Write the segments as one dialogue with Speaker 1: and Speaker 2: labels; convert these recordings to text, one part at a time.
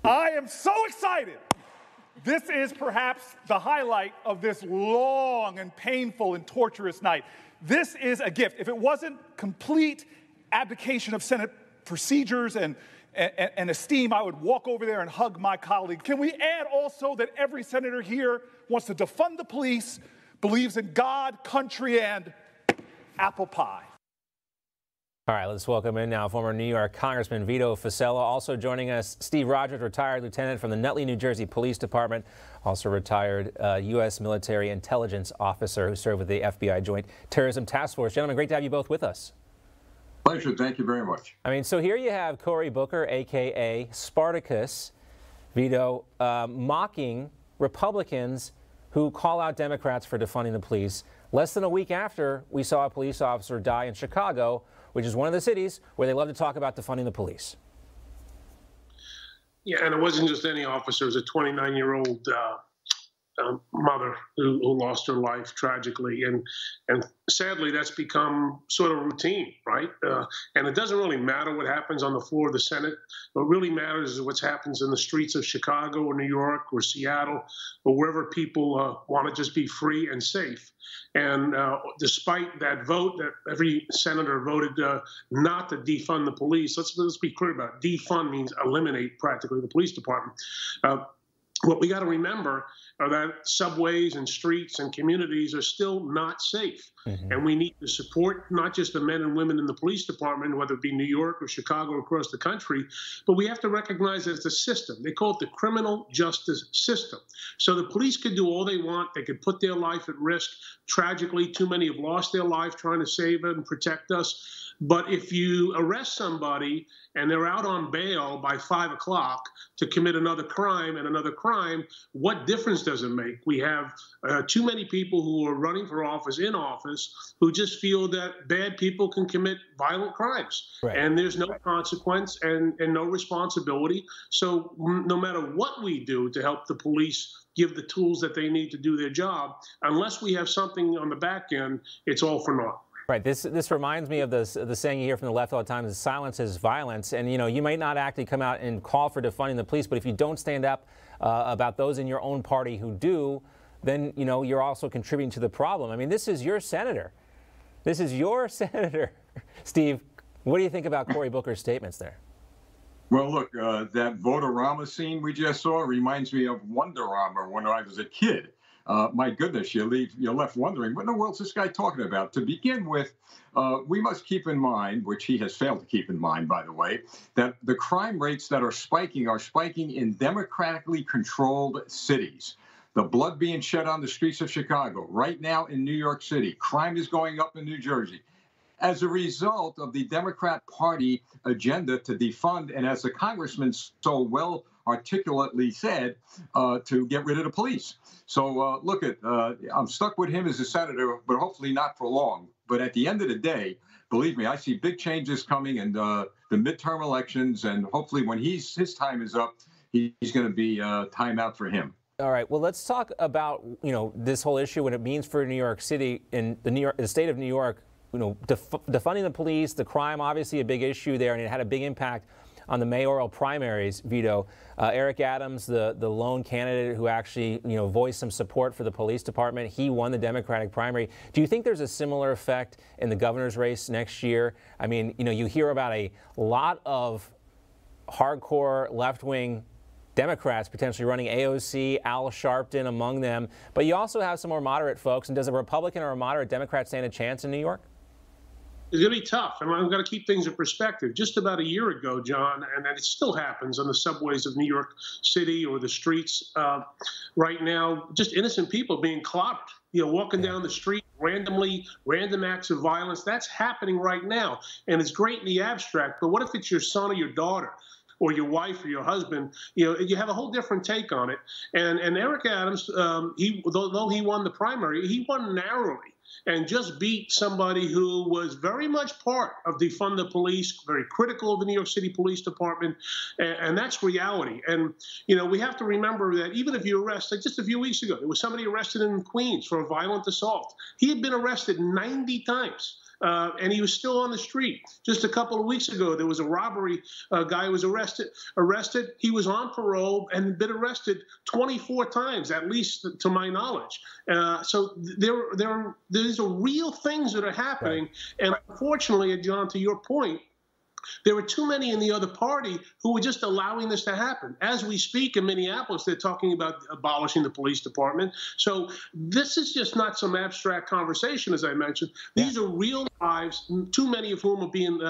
Speaker 1: I am so excited. This is perhaps the highlight of this long and painful and torturous night. This is a gift. If it wasn't complete abdication of Senate procedures and esteem, I would walk over there and hug my colleague. Can we add also that every senator here wants to defund the police, believes in God, country, and apple pie?
Speaker 2: All right, let's welcome in now former New York Congressman Vito Fossella. Also joining us, Steve Rogers, retired lieutenant from the Nutley, New Jersey Police Department, also retired U.S. military intelligence officer who served with the FBI Joint Terrorism Task Force. Gentlemen, great to have you both with us.
Speaker 3: Pleasure. Thank you very much.
Speaker 2: I mean, so here you have Cory Booker, a.k.a. Spartacus, Vito, mocking Republicans who call out Democrats for defunding the police. Less than a week after we saw a police officer die in Chicago, which is one of the cities where they love to talk about defunding the police.
Speaker 4: Yeah, and it wasn't just any officer. It was a 29-year-old mother who lost her life tragically. And sadly, that's become sort of routine, right? And it doesn't really matter what happens on the floor of the Senate. What really matters is what happens in the streets of Chicago or New York or Seattle or wherever people want to just be free and safe. And despite that vote, that every senator voted not to defund the police. Let's be clear about it. Defund means eliminate practically the police department. What we got to remember are that subways and streets and communities are still not safe. Mm-hmm. And we need to support not just the men and women in the police department, whether it be New York or Chicago or across the country, but we have to recognize it's a system. They call it the criminal justice system. So the police could do all they want. They could put their life at risk. Tragically, too many have lost their life trying to save it and protect us. But if you arrest somebody and they're out on bail by 5 o'clock to commit another crime and another crime, what difference does it make? We have too many people who are running for office in office who just feel that bad people can commit violent crimes. Right. And there's no consequence and no responsibility. So no matter what we do to help the police give the tools that they need to do their job, unless we have something on the back end, it's all for naught.
Speaker 2: Right. This reminds me of the saying you hear from the left all the time: is silence is violence. And, you know, you might not actually come out and call for defunding the police, but if you don't stand up about those in your own party who do, then, you know, you're also contributing to the problem. I mean, this is your senator. This is your senator. Steve, what do you think about Cory Booker's statements there?
Speaker 3: Well, look, that Votorama scene we just saw reminds me of Wonderama when I was a kid. My goodness, you're left wondering, what in the world's this guy talking about? To begin with, we must keep in mind, which he has failed to keep in mind, by the way, that the crime rates that are spiking in democratically controlled cities. The blood being shed on the streets of Chicago. Right now in New York City, crime is going up in New Jersey as a result of the Democrat Party agenda to defund, and as the congressman so well articulately said, to get rid of the police. So look, I'm stuck with him as a senator, but hopefully not for long. But at the end of the day, believe me, I see big changes coming in the midterm elections, and hopefully when his time is up, he's going to be time out for him.
Speaker 2: All right. Well, let's talk about, you know, this whole issue, what it means for New York City and the state of New York. You know, defunding the police, the crime, obviously a big issue there, and it had a big impact on the mayoral primaries, Vito. Eric Adams, the lone candidate who actually, you know, voiced some support for the police department, he won the Democratic primary. Do you think there's a similar effect in the governor's race next year? I mean, you know, you hear about a lot of hardcore left-wing Democrats potentially running AOC, Al Sharpton among them, but you also have some more moderate folks. And does a Republican or a moderate Democrat stand a chance in New York?
Speaker 4: It's going to be tough, and I'm going to keep things in perspective. Just about a year ago, John, and it still happens on the subways of New York City or the streets right now, just innocent people being clobbered, you know, walking down the street randomly, random acts of violence. That's happening right now, and it's great in the abstract, but what if it's your son or your daughter? Or your wife or your husband? You know, you have a whole different take on it. And Eric Adams, though he won the primary, he won narrowly and just beat somebody who was very much part of Defund the Police, very critical of the New York City Police Department, and that's reality. And, you know, we have to remember that even if you arrest, like just a few weeks ago, there was somebody arrested in Queens for a violent assault. He had been arrested 90 times. and he was still on the street. Just a couple of weeks ago, there was a robbery. A guy was arrested. He was on parole and been arrested 24 times, at least to my knowledge. So these are real things that are happening. And unfortunately, John, to your point, there were too many in the other party who were just allowing this to happen. As we speak in Minneapolis, they're talking about abolishing the police department. So this is just not some abstract conversation, as I mentioned. These are real lives, too many of whom are being,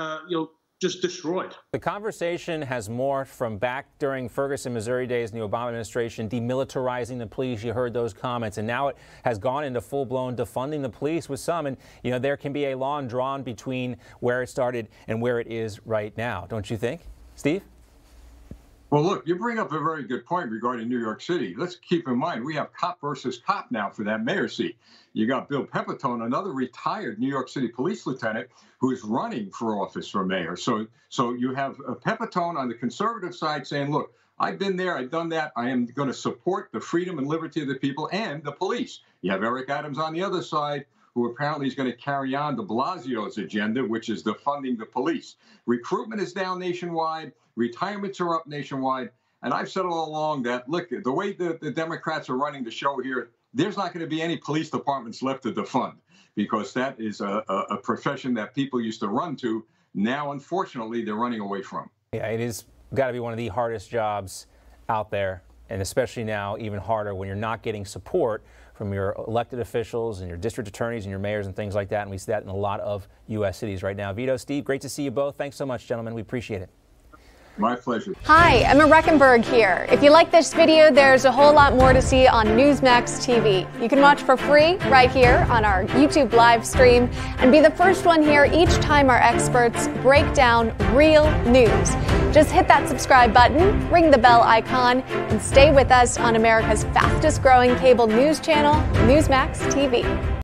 Speaker 4: just destroyed. The
Speaker 2: conversation has morphed from back during Ferguson, Missouri days in the Obama administration, demilitarizing the police. You heard those comments, and now it has gone into full-blown defunding the police with some. And, there can be a line drawn between where it started and where it is right now. Don't you think, Steve?
Speaker 3: Well, look, you bring up a very good point regarding New York City. Let's keep in mind, we have cop versus cop now for that mayor seat. You got Bill Pepitone, another retired New York City police lieutenant, who is running for office for mayor. So you have Pepitone on the conservative side saying, look, I've been there, I've done that. I am going to support the freedom and liberty of the people and the police. You have Eric Adams on the other side, who apparently is going to carry on de Blasio's agenda, which is defunding the police. Recruitment is down nationwide. Retirements are up nationwide. And I've said all along that, look, the way the Democrats are running the show here, there's not going to be any police departments left to defund, because that is a profession that people used to run to. Now, unfortunately, they're running away from.
Speaker 2: Yeah, it is got to be one of the hardest jobs out there, and especially now even harder when you're not getting support from your elected officials and your district attorneys and your mayors and things like that. And we see that in a lot of U.S. cities right now. Vito, Steve, great to see you both. Thanks so much, gentlemen. We appreciate it.
Speaker 3: My pleasure.
Speaker 5: Hi, Emma Reckenberg here. If you like this video, there's a whole lot more to see on Newsmax TV. You can watch for free right here on our YouTube live stream and be the first one here each time our experts break down real news. Just hit that subscribe button, ring the bell icon, and stay with us on America's fastest growing cable news channel, Newsmax TV.